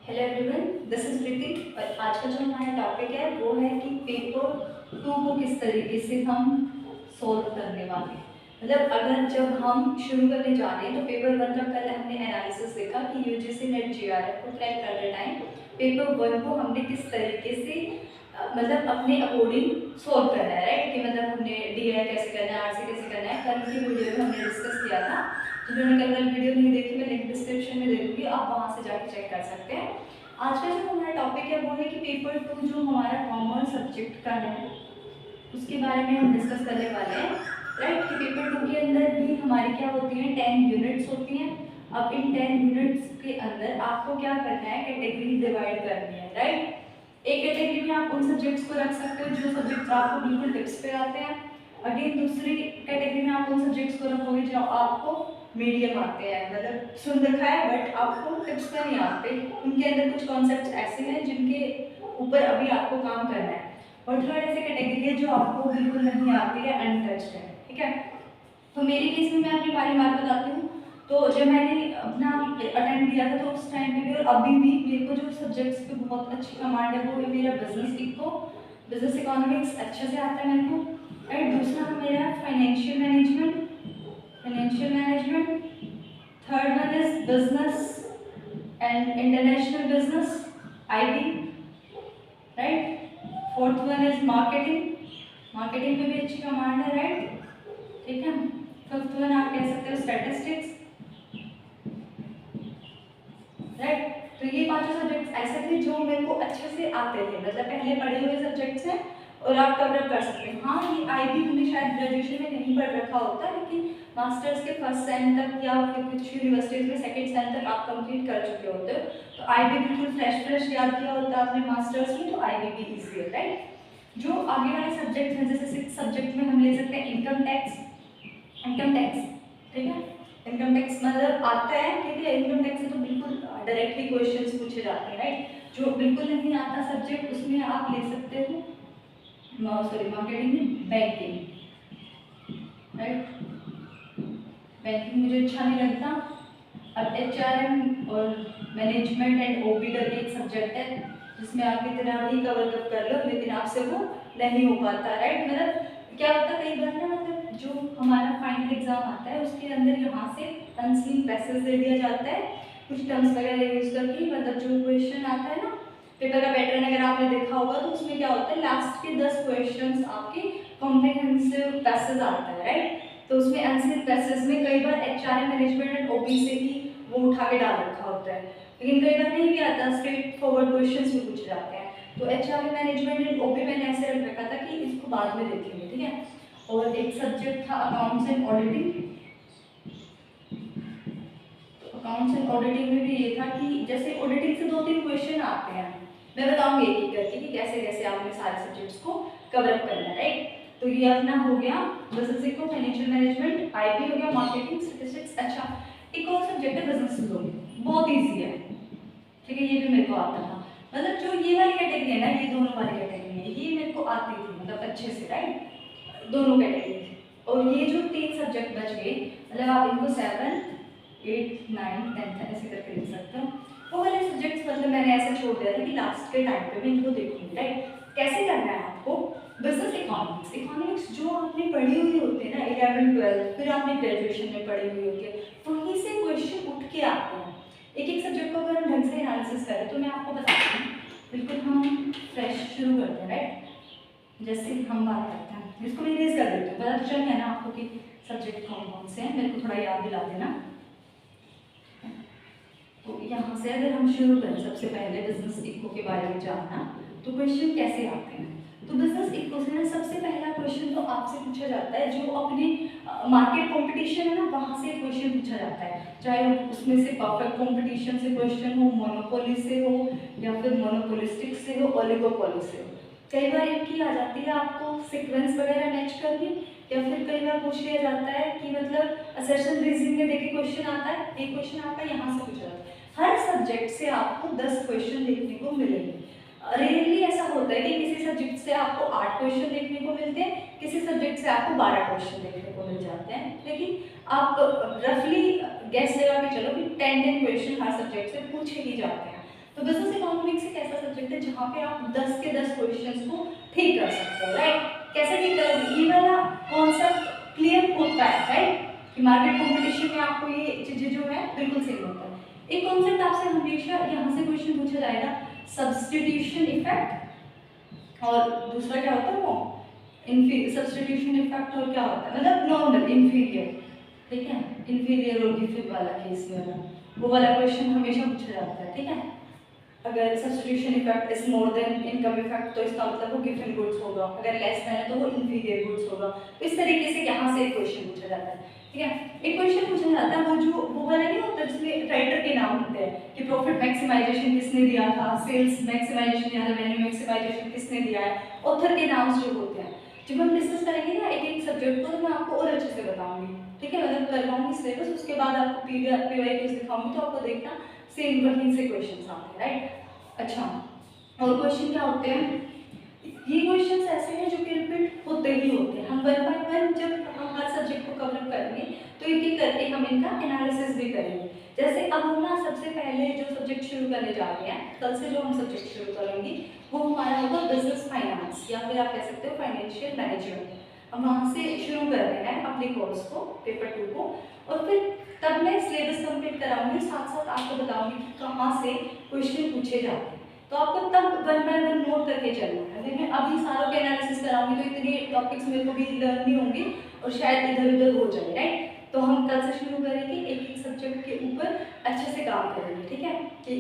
Hello everyone, this is प्रीति। और आज का जो हमारा टॉपिक है वो है कि पेपर 2 को किस तरीके से हम सॉल्व करने वाले हैं। मतलब अगर जब हम शुरू करने जा रहे हैं तो पेपर 1 का कल हमने एनालिसिस देखा कि यूजीसी नेट जीआरएफ को क्रैक करते टाइम पेपर 1 को हमने किस तरीके से मतलब अपने अकॉर्डिंग सॉल्व करना है, राइट। कि मतलब हमने डीआई कैसे करना है, आरसी कैसे करना है, कल की वीडियो में हमने डिस्कस किया था। जिन्होंने कल वीडियो नहीं देखी मैं लिंक डिस्क्रिप्शन में दे दूँगी, आप वहाँ से जाके चेक कर सकते हैं। आज का जो हमारा टॉपिक है वो है कि पेपर 2 जो हमारा कॉमर्स सब्जेक्ट का है उसके बारे में हम डिस्कस करने वाले हैं, राइट। कि पेपर 2 के अंदर भी हमारी क्या होती हैं, 10 यूनिट्स होती हैं। अब इन 10 यूनिट्स के अंदर आपको क्या करना है, कैटेगरी डिवाइड करनी है, राइट। एक कैटेगरी में आप उन सब्जेक्ट्स को रख सकते हो जो सब्जेक्ट्स आपको बिल्कुल टिप्स पे आते हैं। अगेन दूसरी कैटेगरी में आप उन सब्जेक्ट्स को रखोगे जो आपको मीडियम आते हैं, मतलब सुन रखा है बट आपको टिप्स पे नहीं आते। उनके अंदर कुछ कॉन्सेप्ट्स ऐसे हैं जिनके ऊपर अभी आपको काम करना है। और थर्ड ऐसे कैटेगरी है जो आपको बिल्कुल नहीं आती है, अनटच्ड है, ठीक है। तो मेरी केस में मैं अपनी बारी बात बताती हूँ। तो जब मैंने अपना अटेम्प्ट दिया था तो उस टाइम पे भी और अभी भी मेरे को जो सब्जेक्ट्स पे बहुत अच्छी कमांड है वो है मेरा बिजनेस इकोनॉमिक्स अच्छे से आता है मेरे को, राइट। दूसरा मेरा financial management, third one is business and international business, IB, right. Fourth one is marketing में भी अच्छी कमांड है, राइट, ठीक है। फिफ्थ वन आप कह सकते हो स्टैटिस्टिक्स, राइट। तो ये पांचों सब्जेक्ट्स ऐसे थे जो मेरे को अच्छे से आते थे, मतलब पहले पढ़े हुए सब्जेक्ट्स हैं और आप कवर अप कर सकते हैं। हाँ, ये आईबी हमने शायद ग्रेजुएशन में नहीं पढ़ रखा होता, लेकिन मास्टर्स के फर्स्ट सेम तक या फिर कुछ यूनिवर्सिटीज में सेकंड सेम तक आप कंप्लीट कर चुके होते हो, तो आईबी बिल्कुल फ्रेश याद किया होता है आपने मास्टर्स में, तो आईबी भी ईजी है, राइट। जो आगे वाले सब्जेक्ट हैं जैसे 6 सब्जेक्ट में हम ले सकते हैं इनकम टैक्स, ठीक है। इनकम टैक्स मतलब आता है, ठीक है। इनकम टैक्स से तो बिल्कुल डायरेक्टली क्वेश्चंस पूछे जाते हैं, राइट। जो बिल्कुल नहीं आता सब्जेक्ट उसमें आप ले सकते हो मार्केटिंग में बैंकिंग, राइट। बैंकिंग मुझे अच्छा नहीं लगता। अब एचआरएम और मैनेजमेंट एंड ओपी करके एक सब्जेक्ट है जिसमें आप कितना भी कवर अप कर लो लेकिन आपसे वो नहीं हो पाता, राइट। मतलब क्या होता है कई बार ना, मतलब जो हमारा फाइनल एग्जाम आता है उसके अंदर यहाँ से अनसीन पैसेज दे दिया जाता है कुछ टर्म्स वगैरह यूज करके। मतलब जो क्वेश्चन आता है ना पेपर का पैटर्न अगर आपने देखा होगा तो उसमें क्या होता है लास्ट के 10 क्वेश्चंस आपके कॉम्प्रिहेंसिव पैसेज आता है, राइट। तो उसमें अनसीन पैसेज में कई बार एचआरएम मैनेजमेंट एंड ओपी से ही वो उठा के डाल रखा होता है, लेकिन कई बार नहीं भी आता, स्ट्रेट फॉरवर्ड क्वेश्चंस भी पूछे जाते हैं। तो एचआरएम मैनेजमेंट एंड ओपी मैंने ऐसे रख रखा था कि इसको बाद में देखेंगे, ठीक है। और एक सब्जेक्ट था accounts and auditing. Accounts and auditing में भी ये था कि जैसे ऑडिटिंग से 2-3 क्वेश्चन आते हैं, मैं बताऊंगी एक एक करके कि कैसे कैसे आपने सारे सब्जेक्ट्स को कवर अप करना है, राइट। तो ये अपना हो गया business eco, financial management, IB हो गया, मार्केटिंग, स्टैटिस्टिक्स। अच्छा, एक और सब्जेक्ट है बिजनेस लॉ, बहुत इजी है, ठीक है। ये भी मेरे को आता था, मतलब जो ये वाली कैटेगरी है ना, ये दोनों वाली कैटेगरी है, ये मेरे को आती थी मतलब अच्छे से, राइट। दोनों कैटेगरी थी। और ये जो 3 सब्जेक्ट बच गए, मतलब आप इनको 7, 8, 9, 10 ऐसे करके लिख सकते हो। वो वाले सब्जेक्ट्स मतलब मैंने ऐसे छोड़ दिया था कि लास्ट के टाइम पे मैं इनको देखूंगी, राइट। कैसे करना है आपको, बिजनेस इकोनॉमिक्स जो आपने पढ़ी हुई होती है ना 11, 12, फिर आपने ग्रेजुएशन में पढ़ी हुई होती है, वहीं से क्वेश्चन उठ के आते हैं। एक एक सब्जेक्ट को अगर हम ढंग से एनालिसिस करें तो मैं आपको बताती हूँ, बिल्कुल हम फ्रेश शुरू करते हैं, राइट। जैसे हम बात करते हैं, इसको मैं इरेज कर देती हूँ, पता तो चल गया ना आपको कि सब्जेक्ट कौन कौन से हैं, मेरे को थोड़ा याद दिला देना। तो यहाँ से अगर हम शुरू करें सबसे पहले बिजनेस इको के बारे में जानना, तो क्वेश्चन कैसे आते हैं। तो बिजनेस इको से ना सबसे पहला क्वेश्चन तो आपसे पूछा जाता है जो अपने मार्केट कंपटीशन है ना वहाँ से क्वेश्चन पूछा जाता है, चाहे उसमें से परफेक्ट कंपटीशन से क्वेश्चन हो, मोनोपोली से हो, या फिर मोनोपोलिस्टिक से हो, ओलिगोपोली से हो। कई बार इनकी आ जाती है आपको सीक्वेंस वगैरह मैच करनी, या फिर कई बार पूछ लिया जाता है कि मतलब असर्शन रीजनिंग में देखिए क्वेश्चन आता है, एक क्वेश्चन आपका यहाँ से पूछा जाता है। हर सब्जेक्ट से आपको 10 क्वेश्चन देखने को मिलेंगे। रेयरली ऐसा होता है कि किसी सब्जेक्ट से आपको 8 क्वेश्चन देखने को मिलते हैं, किसी सब्जेक्ट से आपको 12 क्वेश्चन देखने को मिल जाते हैं, लेकिन आप रफली गैस लगा के चलो कि 10 क्वेश्चन हर सब्जेक्ट से पूछे ही जाते हैं। तो बिजनेस इकोनॉमिक्स एक ऐसा सब्जेक्ट है जहाँ पे आप 10 के 10 क्वेश्चंस को ठीक कर सकते हो, राइट। कैसे ठीक करोगे, ये वाला कॉन्सेप्ट क्लियर होता है, राइट, कि मार्केट कंपटीशन में आपको ये चीजें जो है बिल्कुल सही होता है। एक कॉन्सेप्ट आपसे हमेशा यहाँ से क्वेश्चन पूछा जाएगा, सब्स्टिट्यूशन इफेक्ट, और दूसरा क्या होता है वो सब्स्टिट्यूशन इफेक्ट, और क्या होता है मतलब नॉर्मल इंफीरियर, ठीक है, इंफीरियर और गिफ्ट वाला केस में वो वाला क्वेश्चन हमेशा पूछा जाता है, ठीक है। अगर substitution effect is more than income effect तो इसका मतलब वो गिवन गुड्स होगा, अगर लेस देन है तो वो इंफीरियर गुड्स होगा। तो इस तरीके से यहाँ से एक क्वेश्चन पूछा जाता है, ठीक है। एक क्वेश्चन पूछा जाता है वो जो वो वाला नहीं होता जिसमें राइटर के नाम होते हैं कि प्रॉफिट मैक्सिमाइजेशन किसने दिया था, सेल्स मैक्सिमाइजेशन या रेवेन्यू मैक्सिमाइजेशन किसने दिया है, ऑथर के नाम जो होते हैं। जब हम डिस्कस करेंगे ना एक एक सब्जेक्ट को तो मैं आपको और अच्छे से बताऊंगी, ठीक है, मतलब करवाऊंगी सिलेबस, उसके बाद आपको पीवाई क्यूज दिखाऊंगी तो आपको देखना सेम वहीं से क्वेश्चंस आते हैं, राइट। अच्छा, और क्वेश्चन क्या होते हैं, ये क्वेश्चंस ऐसे हैं जो कि रिपीट होते ही होते हैं। हम वन बाय वन जब हम हर सब्जेक्ट को कवर करेंगे तो एक एक करके हम इनका एनालिसिस भी करेंगे। जैसे अब हम ना सबसे पहले जो सब्जेक्ट शुरू करने जा रहे हैं, कल से जो हम सब्जेक्ट शुरू करेंगे वो हमारा होगा बिजनेस फाइनेंस, या फिर आप कह सकते हो फाइनेंशियल मैनेजमेंट। हम वहाँ से शुरू कर रहे हैं अपने कोर्स को, पेपर 2 को, और फिर तब मैं सिलेबस कंप्लीट कराऊंगी, साथ साथ आपको बताऊंगी कि कहाँ से क्वेश्चन पूछे जाते हैं। तो आपको तब वन बाय वन नोट करके चलना है। अगर मैं अभी सारों के एनालिसिस कराऊंगी तो इतनी टॉपिक्स मेरे को भी लर्न नहीं होंगी और शायद इधर उधर हो जाए, राइट। तो हम कल से शुरू करेंगे, एक एक सब्जेक्ट के ऊपर अच्छे से काम करेंगे, ठीक है, कि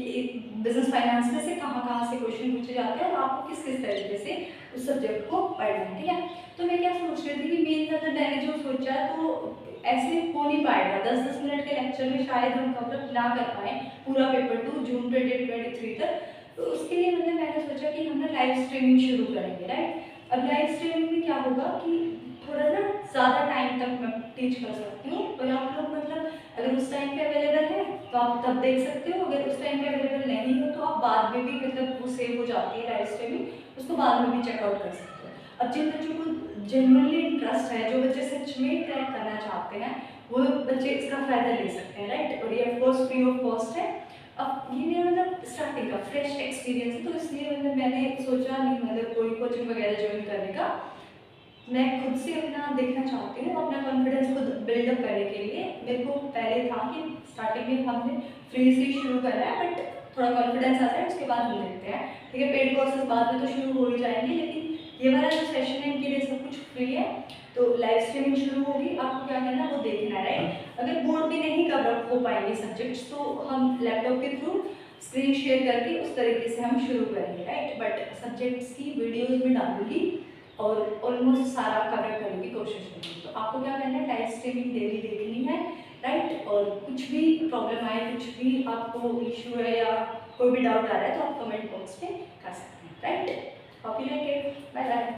बिजनेस फाइनेंस में से कहाँ कहाँ से क्वेश्चन पूछे जाते हैं और आपको किस किस तरीके से उस सब्जेक्ट को पढ़ना है, ठीक है। तो मैं क्या सोच रही थी कि मेन अगर मैंने जो सोचा तो ऐसे हो नहीं पाएगा, 10-10 मिनट के लेक्चर में शायद हम कवर ना कर पाए पूरा पेपर 2 जून 2023 तक। तो उसके लिए मतलब मैंने सोचा कि हम ना लाइव स्ट्रीमिंग शुरू करेंगे, राइट। अब लाइव स्ट्रीमिंग में क्या होगा कि थोड़ा ना ज़्यादा टाइम तक मैं टीच कर सकती हूँ, और आप लोग मतलब अगर उस टाइम पे अवेलेबल है तो आप तब देख सकते हो, अगर उस टाइम पे अवेलेबल नहीं हो तो आप बाद में भी मतलब वो सेव हो जाती है लाइव स्ट्रीमिंग, उसको बाद में भी चेकआउट कर सकते हो। अब जिन बच्चों को जेन्युइनली इंटरेस्ट है, जो बच्चे सच में क्रैक करना चाहते हैं, वो बच्चे इसका फ़ायदा ले सकते हैं, राइट। और ये ऑफकोर्स फ्री ऑफ कॉस्ट है। अब ये मेरा मतलब स्टार्टिंग का फ्रेश एक्सपीरियंस है, तो इसलिए मतलब मैंने सोचा नहीं मतलब कोई कोचिंग वगैरह ज्वाइन करने का, मैं खुद से अपना देखना चाहती हूँ, अपना कॉन्फिडेंस खुद बिल्डअप करने के लिए। मेरे को पहले था कि स्टार्टिंग में हमने फ्री से शुरू करा है, बट थोड़ा कॉन्फिडेंस आता है उसके बाद हम देखते हैं, ठीक है। पेड कोर्सेज बाद में तो शुरू हो ही जाएंगे, लेकिन ये वाला जो सेशन है इनके लिए सब कुछ फ्री है। तो लाइव स्ट्रीमिंग शुरू होगी, आपको क्या करना है वो देखना है, राइट। अगर बोर्ड भी नहीं कवर हो पाएंगे सब्जेक्ट्स तो हम लैपटॉप के थ्रू स्क्रीन शेयर करके उस तरीके से हम शुरू करेंगे, राइट। बट सब्जेक्ट्स की वीडियोज में डालूंगी और ऑलमोस्ट सारा कवर करने की कोशिश करूँगी। तो आपको क्या करना है, लाइव स्ट्रीमिंग डेली देखनी है, राइट। और कुछ भी प्रॉब्लम आए, कुछ भी आपको इशू है या कोई भी डाउट आ रहा है तो आप कमेंट बॉक्स में कर सकते हैं, राइट। कॉपी लेके बाय बाय।